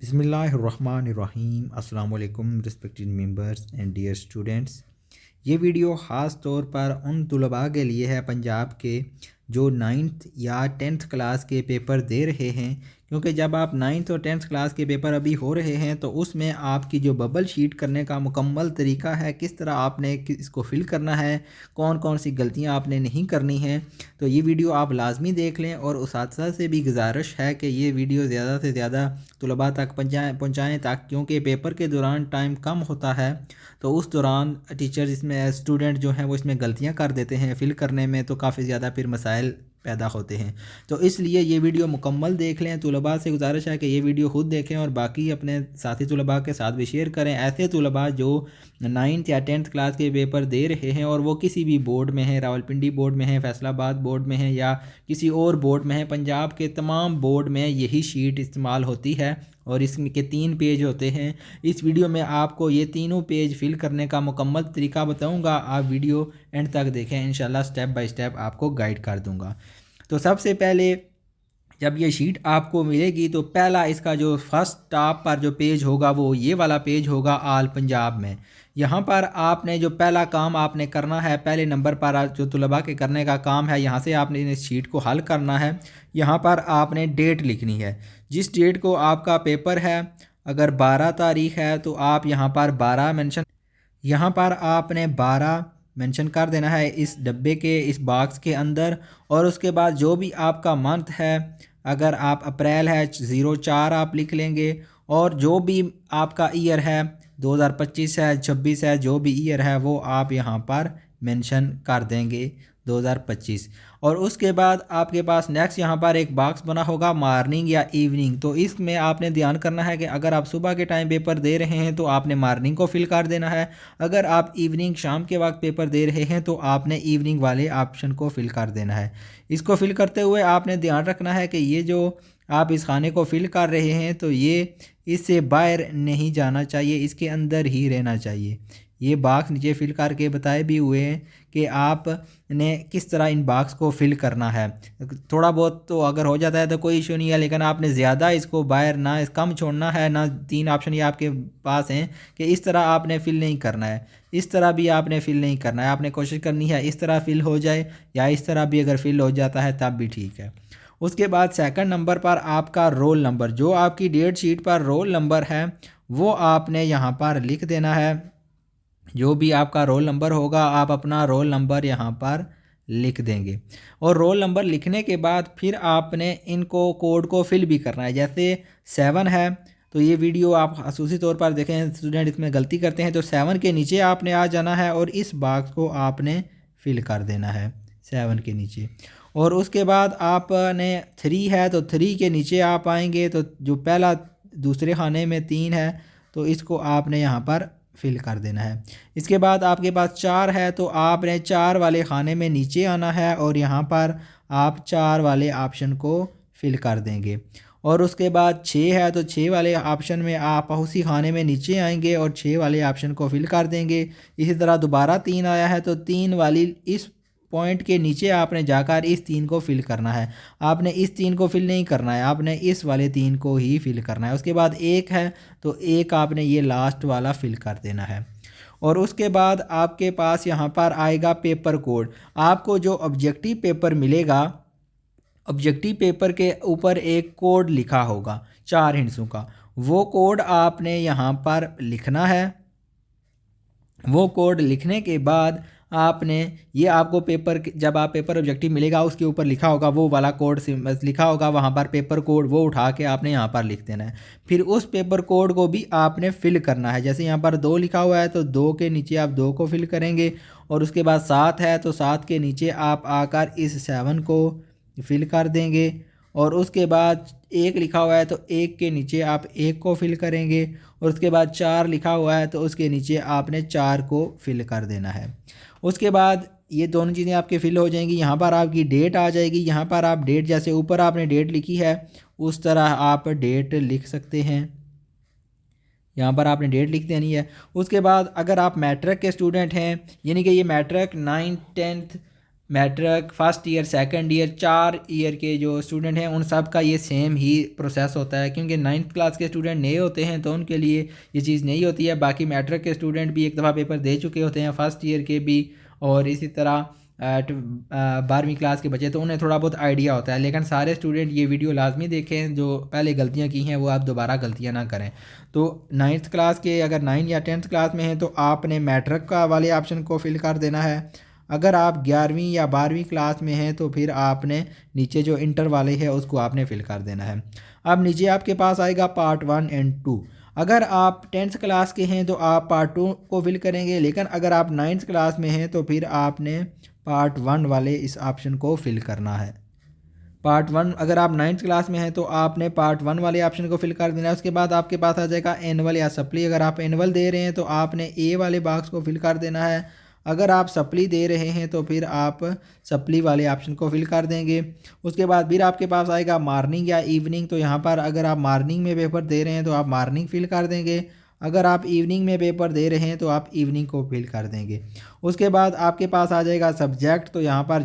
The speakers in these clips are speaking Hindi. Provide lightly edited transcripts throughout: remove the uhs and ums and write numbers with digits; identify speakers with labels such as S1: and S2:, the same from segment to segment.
S1: बिस्मिल्लाहिर्रहमानिर्रहीम। अस्सलाम वालेकुम respected members and dear students. ये वीडियो ख़ास तौर पर उन तलबा के लिए है पंजाब के जो 9th या 10th क्लास के पेपर दे रहे हैं, क्योंकि जब आप 9th और 10th क्लास के पेपर अभी हो रहे हैं तो उसमें आपकी जो बबल शीट करने का मुकम्मल तरीका है, किस तरह आपने इसको फ़िल करना है, कौन कौन सी गलतियां आपने नहीं करनी हैं, तो ये वीडियो आप लाजमी देख लें। और उस्ताद से भी गुजारिश है कि ये वीडियो ज़्यादा से ज़्यादा तलबा तक पहुँचाएँ ताकि, क्योंकि पेपर के दौरान टाइम कम होता है तो उस दौरान टीचर इसमें स्टूडेंट जो हैं वो इसमें गलतियां कर देते हैं फ़िल करने में, तो काफ़ी ज़्यादा फिर मसाइल पैदा होते हैं। तो इसलिए ये वीडियो मुकम्मल देख लें। तलबा से गुजारिश है कि ये वीडियो ख़ुद देखें और बाकी अपने साथी तलबा के साथ भी शेयर करें। ऐसे तलबा जो 9th या 10th क्लास के पेपर दे रहे हैं और वो किसी भी बोर्ड में हैं, रावलपिंडी बोर्ड में हैं, फैसलाबाद बोर्ड में हैं या किसी और बोर्ड में हैं, पंजाब के तमाम बोर्ड में यही शीट इस्तेमाल होती है और इसके 3 पेज होते हैं। इस वीडियो में आपको ये तीनों पेज फिल करने का मुकम्मल तरीका बताऊंगा। आप वीडियो एंड तक देखें, इंशाल्लाह स्टेप बाय स्टेप आपको गाइड कर दूंगा। तो सबसे पहले जब ये शीट आपको मिलेगी तो पहला इसका जो फर्स्ट टॉप पर जो पेज होगा वो ये वाला पेज होगा आल पंजाब में। यहाँ पर आपने जो पहला काम आपने करना है, पहले नंबर पर जो तलबा के करने का काम है, यहाँ से आपने इस शीट को हल करना है। यहाँ पर आपने डेट लिखनी है, जिस डेट को आपका पेपर है। अगर 12 तारीख है तो आप यहाँ पर 12 मेंशन, यहाँ पर आपने 12 मेंशन कर देना है इस डब्बे के, इस बॉक्स के अंदर। और उसके बाद जो भी आपका मंथ है, अगर आप अप्रैल है 04 आप लिख लेंगे। और जो भी आपका ईयर है 2025 है, 26 है, जो भी ईयर है वो आप यहाँ पर मेंशन कर देंगे 2025। और उसके बाद आपके पास नेक्स्ट यहाँ पर एक बॉक्स बना होगा मॉर्निंग या इवनिंग। तो इसमें आपने ध्यान करना है कि अगर आप सुबह के टाइम पेपर दे रहे हैं तो आपने मॉर्निंग को फिल कर देना है। अगर आप इवनिंग शाम के वक्त पेपर दे रहे हैं तो आपने इवनिंग वाले ऑप्शन को फिल कर देना है। इसको फिल करते हुए आपने ध्यान रखना है कि ये जो आप इस खाने को फिल कर रहे हैं तो ये इससे बाहर नहीं जाना चाहिए, इसके अंदर ही रहना चाहिए। ये बॉक्स नीचे फिल करके बताए भी हुए हैं कि आपने किस तरह इन बॉक्स को फिल करना है। थोड़ा बहुत तो अगर हो जाता है तो कोई इशू नहीं है, लेकिन आपने ज़्यादा इसको बाहर ना कम छोड़ना है ना। 3 ऑप्शन ये आपके पास हैं कि इस तरह आपने फिल नहीं करना है, इस तरह भी आपने फिल नहीं करना है। आपने कोशिश करनी है इस तरह फिल हो जाए, या इस तरह भी अगर फिल हो जाता है तब भी ठीक है। उसके बाद सेकंड नंबर पर आपका रोल नंबर, जो आपकी डेट शीट पर रोल नंबर है वो आपने यहाँ पर लिख देना है। जो भी आपका रोल नंबर होगा आप अपना रोल नंबर यहाँ पर लिख देंगे। और रोल नंबर लिखने के बाद फिर आपने इनको कोड को फिल भी करना है। जैसे 7 है तो ये वीडियो आप खसूसी तौर पर देखें, स्टूडेंट इसमें गलती करते हैं, तो 7 के नीचे आपने आ जाना है और इस बॉक्स को आपने फिल कर देना है 7 के नीचे। और उसके बाद आपने 3 है तो 3 के नीचे आप आएंगे, तो जो पहला दूसरे खाने में 3 है तो इसको आपने यहाँ पर फिल कर देना है। इसके बाद आपके पास 4 है तो आपने 4 वाले खाने में नीचे आना है और यहाँ पर आप 4 वाले ऑप्शन को फिल कर देंगे। और उसके बाद 6 है तो 6 वाले ऑप्शन में आप उसी खाने में नीचे आएंगे और 6 वाले ऑप्शन को फिल कर देंगे। इसी तरह दोबारा 3 आया है तो 3 वाली इस पॉइंट के नीचे आपने जाकर इस 3 को फिल करना है। आपने इस 3 को फिल नहीं करना है, आपने इस वाले 3 को ही फिल करना है। उसके बाद 1 है तो 1 आपने ये लास्ट वाला फिल कर देना है। और उसके बाद आपके पास यहाँ पर आएगा पेपर कोड। आपको जो ऑब्जेक्टिव पेपर मिलेगा, ऑब्जेक्टिव पेपर के ऊपर एक कोड लिखा होगा 4 हिंसों का, वो कोड आपने यहाँ पर लिखना है। वो कोड लिखने के बाद आपने ये आपको पेपर, जब आप पेपर ऑब्जेक्टिव मिलेगा उसके ऊपर लिखा होगा वो वाला कोड लिखा होगा वहाँ पर पेपर कोड, वो उठा के आपने यहाँ पर लिख देना है। फिर उस पेपर कोड को भी आपने फिल करना है। जैसे यहाँ पर 2 लिखा हुआ है तो 2 के नीचे आप 2 को फिल करेंगे। और उसके बाद 7 है तो 7 के नीचे आप आकर इस 7 को फिल कर देंगे। और उसके बाद 1 लिखा हुआ है तो 1 के नीचे आप 1 को फिल करेंगे। और उसके बाद 4 लिखा हुआ है तो उसके नीचे आपने 4 को फिल कर देना है। उसके बाद ये दोनों चीज़ें आपके फिल हो जाएंगी। यहाँ पर आपकी डेट आ जाएगी। यहाँ पर आप डेट, जैसे ऊपर आपने डेट लिखी है उस तरह आप डेट लिख सकते हैं। यहाँ पर आपने डेट लिख देनी है। उसके बाद अगर आप मैट्रिक के स्टूडेंट हैं, यानी कि ये matric 9th 10th matric first year second year 4 year के जो स्टूडेंट हैं उन सब का ये सेम ही प्रोसेस होता है, क्योंकि 9th क्लास के स्टूडेंट नए होते हैं तो उनके लिए ये चीज़ नहीं होती है। बाकी मैट्रिक के स्टूडेंट भी एक दफ़ा पेपर दे चुके होते हैं फर्स्ट ईयर के भी, और इसी तरह 12वीं क्लास के बच्चे, तो उन्हें थोड़ा बहुत आइडिया होता है। लेकिन सारे स्टूडेंट ये वीडियो लाजमी देखें, जो पहले गलतियाँ की हैं वो आप दोबारा गलतियाँ ना करें। तो 9th क्लास के अगर 9 या 10th क्लास में हैं तो आपने मैट्रिक का वाले ऑप्शन को फिल कर देना है। अगर आप 11वीं या 12वीं क्लास में हैं तो फिर आपने नीचे जो इंटर वाले है उसको आपने फिल कर देना है। अब नीचे आपके पास आएगा पार्ट 1 एंड 2। अगर आप 10th क्लास के हैं तो आप पार्ट 2 को फिल करेंगे, लेकिन अगर आप 9th क्लास में हैं तो फिर आपने पार्ट 1 वाले इस ऑप्शन को फिल करना है। पार्ट 1 अगर आप 9th क्लास में हैं तो आपने पार्ट 1 वाले ऑप्शन को फिल कर देना है। उसके बाद आपके पास आ जाएगा एनुअल या सप्ली। अगर आप एनुअल दे रहे हैं तो आपने ए वाले बॉक्स को फिल कर देना है। अगर आप सप्ली दे रहे हैं तो फिर आप सप्ली वाले ऑप्शन को फिल कर देंगे। उसके बाद फिर आपके पास आएगा मॉर्निंग या इवनिंग। तो यहाँ पर अगर आप मॉर्निंग में पेपर दे रहे हैं तो आप मॉर्निंग फिल कर देंगे। अगर आप इवनिंग में पेपर दे रहे हैं तो आप इवनिंग को फिल कर देंगे। उसके बाद आपके पास आ जाएगा सब्जेक्ट। तो यहाँ पर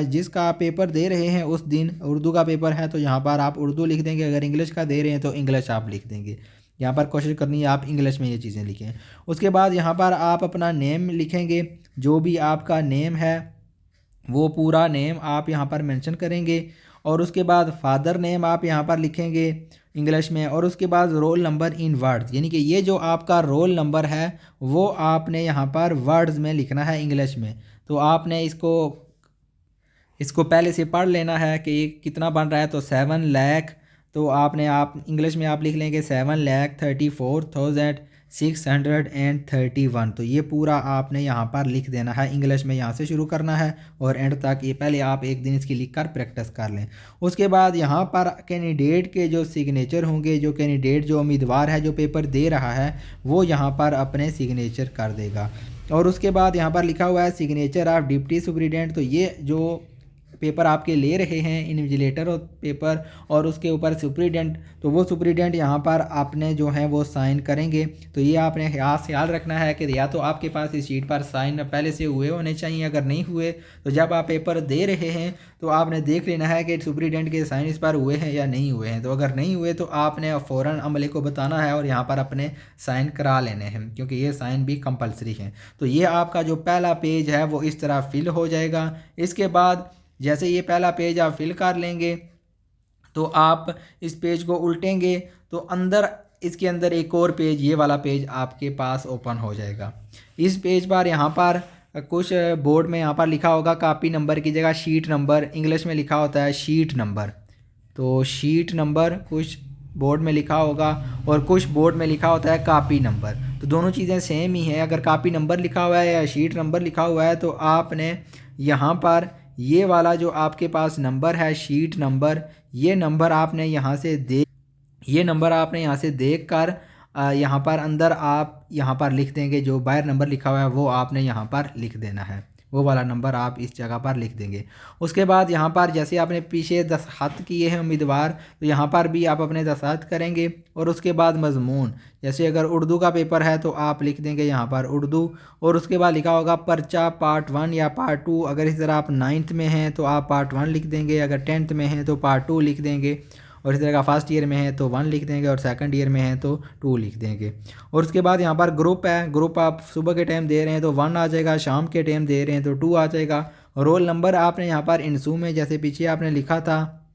S1: जिसका पेपर दे रहे हैं उस दिन उर्दू का पेपर है तो यहाँ पर आप उर्दू लिख देंगे। अगर इंग्लिश का दे रहे हैं तो इंग्लिश आप लिख देंगे। यहाँ पर कोशिश करनी है आप इंग्लिश में ये चीज़ें लिखें। उसके बाद यहाँ पर आप अपना नेम लिखेंगे, जो भी आपका नेम है वो पूरा नेम आप यहाँ पर मेंशन करेंगे। और उसके बाद फादर नेम आप यहाँ पर लिखेंगे इंग्लिश में। और उसके बाद रोल नंबर इन वर्ड्स, यानी कि ये जो आपका रोल नंबर है वो आपने यहाँ पर वर्ड्स में लिखना है इंग्लिश में। तो आपने इसको पहले से पढ़ लेना है कि कितना बन रहा है। तो 7 लाख, तो आप इंग्लिश में आप लिख लेंगे 7,34,631। तो ये पूरा आपने यहाँ पर लिख देना है इंग्लिश में, यहाँ से शुरू करना है और एंड तक। ये पहले आप एक दिन इसकी लिख कर प्रैक्टिस कर लें। उसके बाद यहाँ पर कैंडिडेट के जो सिग्नेचर होंगे, जो कैंडिडेट जो उम्मीदवार है जो पेपर दे रहा है वो यहाँ पर अपने सिग्नेचर कर देगा। और उसके बाद यहाँ पर लिखा हुआ है सिग्नेचर ऑफ डिप्टी सुपरिटेंडेंट। तो ये जो पेपर आपके ले रहे हैं इन्विजिलेटर और पेपर और उसके ऊपर सुपरिटेंडेंट, तो वो सुपरिटेंडेंट यहाँ पर आपने जो है वो साइन करेंगे। तो ये आपने ख्याल रखना है कि या तो आपके पास इस शीट पर साइन पहले से हुए होने चाहिए। अगर नहीं हुए तो जब आप पेपर दे रहे हैं तो आपने देख लेना है कि सुपरिटेंडेंट के साइन इस पर हुए हैं या नहीं हुए हैं। तो अगर नहीं हुए तो आपने फ़ौरन अमले को बताना है और यहाँ पर अपने साइन करा लेने हैं, क्योंकि ये साइन भी कंपलसरी है। तो ये आपका जो पहला पेज है वो इस तरह फिल हो जाएगा। इसके बाद जैसे ये पहला पेज आप फिल कर लेंगे तो आप इस पेज को उल्टेंगे तो इसके अंदर एक और पेज, ये वाला पेज आपके पास ओपन हो जाएगा। इस पेज पर यहाँ पर कुछ बोर्ड में यहाँ पर लिखा होगा कॉपी नंबर की जगह शीट नंबर, इंग्लिश में लिखा होता है शीट नंबर। तो शीट नंबर कुछ बोर्ड में लिखा होगा और कुछ बोर्ड में लिखा होता है कॉपी नंबर। तो दोनों चीज़ें सेम ही हैं। अगर कॉपी नंबर लिखा हुआ है या शीट नंबर लिखा हुआ है तो आपने यहाँ पर ये वाला जो आपके पास नंबर है शीट नंबर, ये नंबर आपने यहाँ से देख कर यहाँ पर अंदर आप यहाँ पर लिख देंगे। जो बाहर नंबर लिखा हुआ है वो आपने यहाँ पर लिख देना है, वो वाला नंबर आप इस जगह पर लिख देंगे। उसके बाद यहाँ पर जैसे आपने पीछे दस्तखत किए हैं उम्मीदवार, तो यहाँ पर भी आप अपने दस्तखत करेंगे। और उसके बाद मजमून, जैसे अगर उर्दू का पेपर है तो आप लिख देंगे यहाँ पर उर्दू। और उसके बाद लिखा होगा पर्चा पार्ट 1 या पार्ट 2। अगर इस तरह आप 9th में हैं तो आप पार्ट 1 लिख देंगे, अगर 10th में हैं तो पार्ट 2 लिख देंगे, और इस तरह का फर्स्ट ईयर में है तो 1 लिख देंगे और सेकंड ईयर में है तो 2 लिख देंगे। और उसके बाद यहाँ पर ग्रुप है, ग्रुप आप सुबह के टाइम दे रहे हैं तो 1 आ जाएगा, शाम के टाइम दे रहे हैं तो 2 आ जाएगा। रोल नंबर आपने यहाँ पर इंसू में जैसे पीछे आपने लिखा था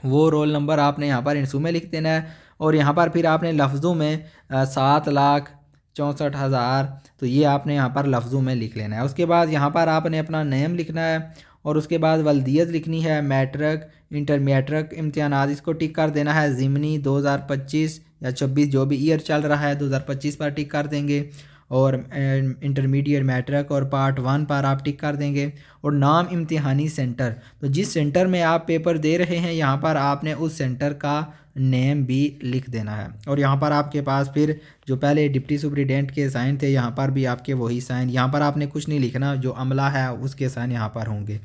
S1: वो रोल नंबर आपने यहाँ पर इंसू में लिख देना है। और यहाँ पर फिर आपने लफ्ज़ों में 7,64,000, तो ये आपने यहाँ पर लफ्ज़ों में लिख लेना है। उसके बाद यहाँ पर आपने अपना नेम लिखना है और उसके बाद वल्दियत लिखनी है, मैट्रिक इंटर मैट्रिक इम्तिहानात इसको टिक कर देना है। ज़िमनी 2025 या 26 जो भी ईयर चल रहा है 2025 पर टिक कर देंगे। और इंटरमीडिएट मैट्रिक और पार्ट 1 पर आप टिक कर देंगे। और नाम इम्तिहानी सेंटर, तो जिस सेंटर में आप पेपर दे रहे हैं यहाँ पर आपने उस सेंटर का नेम भी लिख देना है। और यहाँ पर आपके पास फिर जो पहले डिप्टी सुपरिटेंडेंट के साइन थे यहाँ पर भी आपके वही साइन, यहाँ पर आपने कुछ नहीं लिखना, जो अमला है उसके साइन यहाँ पर होंगे।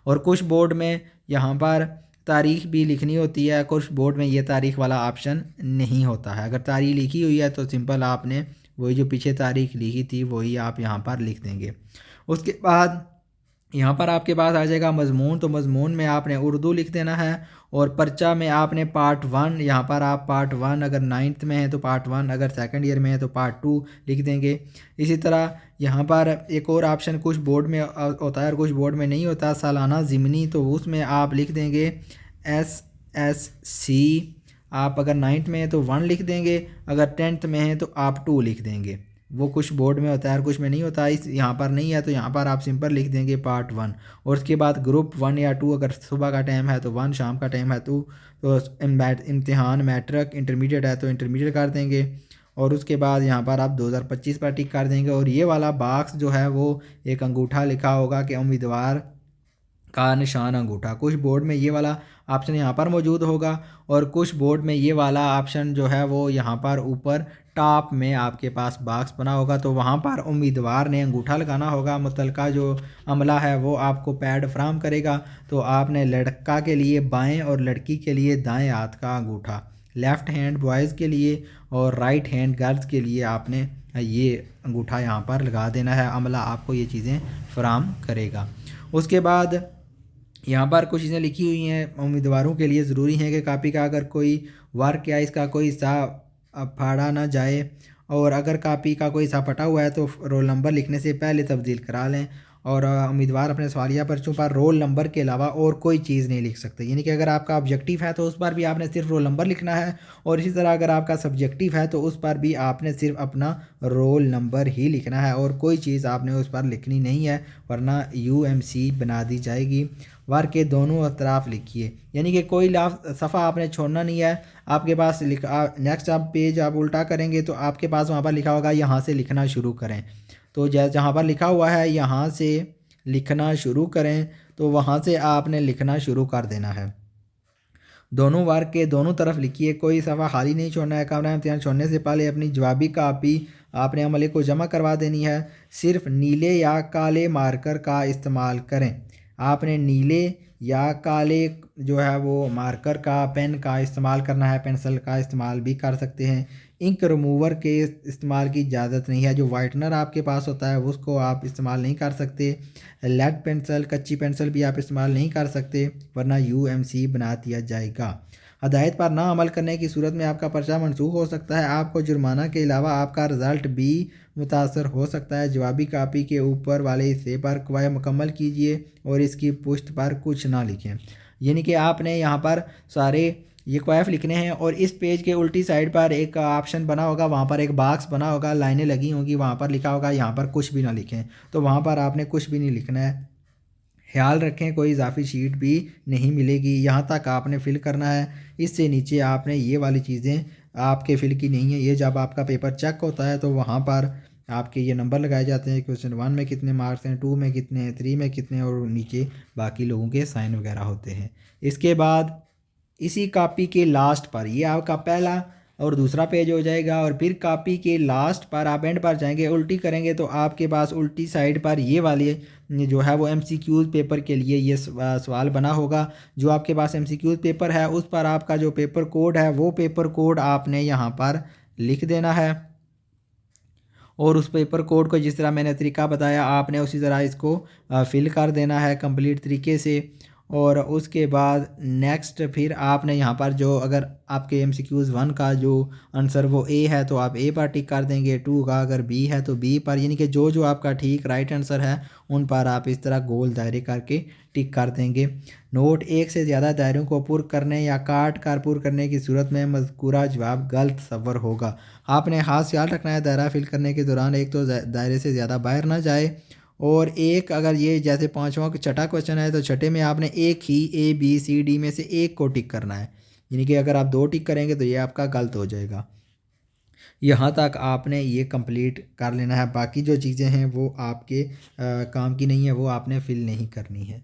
S1: और कुछ बोर्ड में यहाँ पर तारीख़ भी लिखनी होती है, कुछ बोर्ड में ये तारीख़ वाला ऑप्शन नहीं होता है। अगर तारीख़ लिखी हुई है तो सिंपल आपने वही जो पीछे तारीख़ लिखी थी वही आप यहाँ पर लिख देंगे। उसके बाद यहाँ पर आपके पास आ जाएगा मज़मून, तो मज़मून में आपने उर्दू लिख देना है और पर्चा में आपने पार्ट 1, यहाँ पर आप पार्ट 1 अगर 9th में है तो पार्ट 1, अगर सेकंड ईयर में है तो पार्ट 2 लिख देंगे। इसी तरह यहाँ पर एक और ऑप्शन कुछ बोर्ड में होता है और कुछ बोर्ड में नहीं होता, सालाना ज़िमनी, तो उसमें आप लिख देंगे SSC। आप अगर 9th में है तो 1 लिख देंगे, अगर 10th में है तो आप 2 लिख देंगे। वो कुछ बोर्ड में होता है और कुछ में नहीं होता। इस यहाँ पर नहीं है तो यहाँ पर आप सिंपल लिख देंगे पार्ट 1। और उसके बाद ग्रुप 1 या 2, अगर सुबह का टाइम है तो 1, शाम का टाइम है तो इम्तिहान मैट्रिक इंटरमीडिएट है तो इंटरमीडिएट कर देंगे। और उसके बाद यहाँ पर आप 2025 पर टिक कर देंगे। और ये वाला बॉक्स जो है वो एक अंगूठा लिखा होगा कि उम्मीदवार का निशान अंगूठा, कुछ बोर्ड में ये वाला ऑप्शन यहाँ पर मौजूद होगा और कुछ बोर्ड में ये वाला ऑप्शन जो है वो यहाँ पर ऊपर टॉप में आपके पास बॉक्स बना होगा, तो वहाँ पर उम्मीदवार ने अंगूठा लगाना होगा। मुतलका जो अमला है वो आपको पैड फ्राहम करेगा, तो आपने लड़का के लिए बाएं और लड़की के लिए दाएं हाथ का अंगूठा, लेफ़्ट हैंड बॉयज़ के लिए और राइट हैंड गर्ल्स के लिए आपने ये अंगूठा यहाँ पर लगा देना है। अमला आपको ये चीज़ें फ्राहम करेगा। उसके बाद यहाँ पर कुछ चीज़ें लिखी हुई हैं उम्मीदवारों के लिए ज़रूरी है कि कापी का अगर कोई वर्क या इसका कोई हिस्सा फाड़ा ना जाए, और अगर कापी का कोई हिस्सा फटा हुआ है तो रोल नंबर लिखने से पहले तब्दील करा लें। और उम्मीदवार अपने सवालिया पर्चों पर रोल नंबर के अलावा और कोई चीज़ नहीं लिख सकते, यानी कि अगर आपका ऑब्जेक्टिव है तो उस पर भी आपने सिर्फ रोल नंबर लिखना है, और इसी तरह अगर आपका सब्जेक्टिव है तो उस पर भी आपने सिर्फ अपना रोल नंबर ही लिखना है और कोई चीज़ आपने उस पर लिखनी नहीं है, वरना UMC बना दी जाएगी। वर्क के दोनों तरफ लिखिए, यानी कि कोई सफ़ा आपने छोड़ना नहीं है। आपके पास लिखा नेक्स्ट आप पेज आप उल्टा करेंगे तो आपके पास वहाँ पर लिखा होगा यहाँ से लिखना शुरू करें, तो जहाँ पर लिखा हुआ है यहाँ से लिखना शुरू करें, तो वहाँ से आपने लिखना शुरू कर देना है। दोनों वर्क के दोनों तरफ लिखिए, कोई सफ़ा खाली नहीं छोड़ना है। कमरा इम्तिहान छोड़ने से पहले अपनी जवाबी कापी आपने अमले को जमा करवा देनी है। सिर्फ नीले या काले मार्कर का इस्तेमाल करें। आपने नीले या काले जो है वो मार्कर का, पेन का इस्तेमाल करना है, पेंसिल का इस्तेमाल भी कर सकते हैं। इंक रिमूवर के इस्तेमाल की इजाज़त नहीं है, जो वाइटनर आपके पास होता है उसको आप इस्तेमाल नहीं कर सकते। लेड पेंसिल, कच्ची पेंसिल भी आप इस्तेमाल नहीं कर सकते, वरना UMC बना दिया जाएगा। हदायत पर ना अमल करने की सूरत में आपका पर्चा मनसूख हो सकता है। आपको जुर्माना के अलावा आपका रिज़ल्ट भी मुतासर हो सकता है। जवाबी कापी के ऊपर वाले हिस्से पर कवायद मुकम्मल कीजिए और इसकी पुष्ट पर कुछ ना लिखें, यानी कि आपने यहाँ पर सारे ये क्वाइफ लिखने हैं। और इस पेज के उल्टी साइड पर एक ऑप्शन बना होगा, वहाँ पर एक बॉक्स बना होगा, लाइनें लगी होंगी, वहाँ पर लिखा होगा यहाँ पर कुछ भी ना लिखें, तो वहाँ पर आपने कुछ भी नहीं लिखना है। ख्याल रखें कोई इजाफी शीट भी नहीं मिलेगी, यहाँ तक आपने फ़िल करना है। इससे नीचे आपने ये वाली चीज़ें आपके फ़िल की नहीं है। ये जब आपका पेपर चेक होता है तो वहाँ पर आपके ये नंबर लगाए जाते हैं, क्वेश्चन 1 में कितने मार्क्स हैं, 2 में कितने हैं, 3 में कितने हैं, और नीचे बाकी लोगों के साइन वगैरह होते हैं। इसके बाद इसी कॉपी के लास्ट पर ये आपका पहला और दूसरा पेज हो जाएगा, और फिर कॉपी के लास्ट पर आप एंड पर जाएंगे, उल्टी करेंगे तो आपके पास उल्टी साइड पर ये वाली जो है वो MCQs पेपर के लिए ये सवाल बना होगा। जो आपके पास MCQs पेपर है उस पर आपका जो पेपर कोड है वो पेपर कोड आपने यहाँ पर लिख देना है, और उस पेपर कोड को जिस तरह मैंने तरीका बताया आपने उसी तरह इसको फिल कर देना है कंप्लीट तरीके से। और उसके बाद नेक्स्ट फिर आपने यहाँ पर जो अगर आपके MCQs 1 का जो आंसर वो A है तो आप A पर टिक कर देंगे, 2 का अगर B है तो B पर, यानी कि जो जो आपका ठीक राइट आंसर है उन पर आप इस तरह गोल दायरे करके टिक कर देंगे। नोट, एक से ज़्यादा दायरों को पुर करने या काट कर पुर करने की सूरत में मज़कूरा जवाब गलत सवर होगा। आपने खास ख्याल रखना है दायरा फिल करने के दौरान एक तो दायरे से ज़्यादा बाहर ना जाए, और एक अगर ये जैसे 5वां छठा क्वेश्चन है तो छठे में आपने एक ही ABCD में से एक को टिक करना है, यानी कि अगर आप 2 टिक करेंगे तो ये आपका गलत हो जाएगा। यहाँ तक आपने ये कंप्लीट कर लेना है, बाकी जो चीज़ें हैं वो आपके काम की नहीं है, वो आपने फिल नहीं करनी है।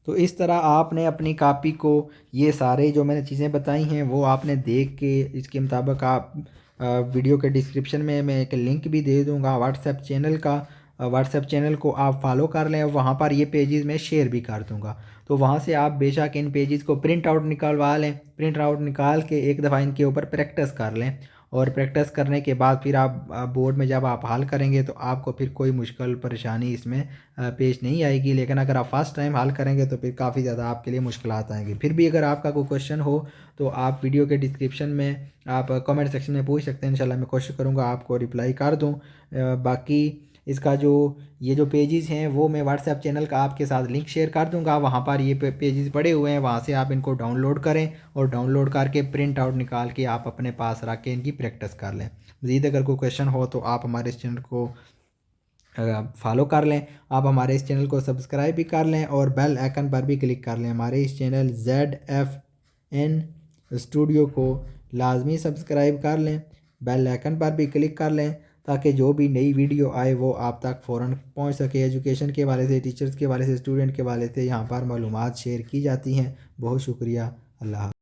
S1: तो इस तरह आपने अपनी कॉपी को ये सारे जो मैंने चीज़ें बताई हैं वो आपने देख के इसके मुताबिक आप वीडियो के डिस्क्रिप्शन में मैं एक लिंक भी दे दूँगा व्हाट्सएप चैनल का, व्हाट्सएप चैनल को आप फॉलो कर लें, और वहाँ पर ये पेजेस मैं शेयर भी कर दूँगा, तो वहाँ से आप बेशक इन पेजेस को प्रिंट आउट निकलवा लें, प्रिंट आउट निकाल के एक दफ़ा इनके ऊपर प्रैक्टिस कर लें, और प्रैक्टिस करने के बाद फिर आप बोर्ड में जब आप हल करेंगे तो आपको फिर कोई मुश्किल परेशानी इसमें पेश नहीं आएगी। लेकिन अगर आप फर्स्ट टाइम हल करेंगे तो फिर काफ़ी ज़्यादा आपके लिए मुश्किलात आएंगी। फिर भी अगर आपका कोई क्वेश्चन हो तो आप वीडियो के डिस्क्रिप्शन में आप कमेंट सेक्शन में पूछ सकते हैं। इंशाल्लाह मैं कोशिश करूँगा आपको रिप्लाई कर दूँ। बाकी इसका जो ये जो पेजेस हैं वो मैं व्हाट्सएप चैनल का आपके साथ लिंक शेयर कर दूंगा। वहाँ पर ये पेजेस पड़े हुए हैं, वहाँ से आप इनको डाउनलोड करें और डाउनलोड करके प्रिंट आउट निकाल के आप अपने पास रख के इनकी प्रैक्टिस कर लें। मज़ीद अगर कोई क्वेश्चन हो तो आप हमारे इस चैनल को फॉलो कर लें। आप हमारे इस चैनल को सब्सक्राइब भी कर लें और बेल आइकन पर भी क्लिक कर लें। हमारे इस चैनल ZFN स्टूडियो को लाजमी सब्सक्राइब कर लें, बेल आइकन पर भी क्लिक कर लें ताकि जो भी नई वीडियो आए वो आप तक फ़ौरन पहुंच सके। एजुकेशन के हवाले से, टीचर्स के हवाले से, स्टूडेंट के हवाले से यहाँ पर मालूमात शेयर की जाती हैं। बहुत शुक्रिया। अल्लाह।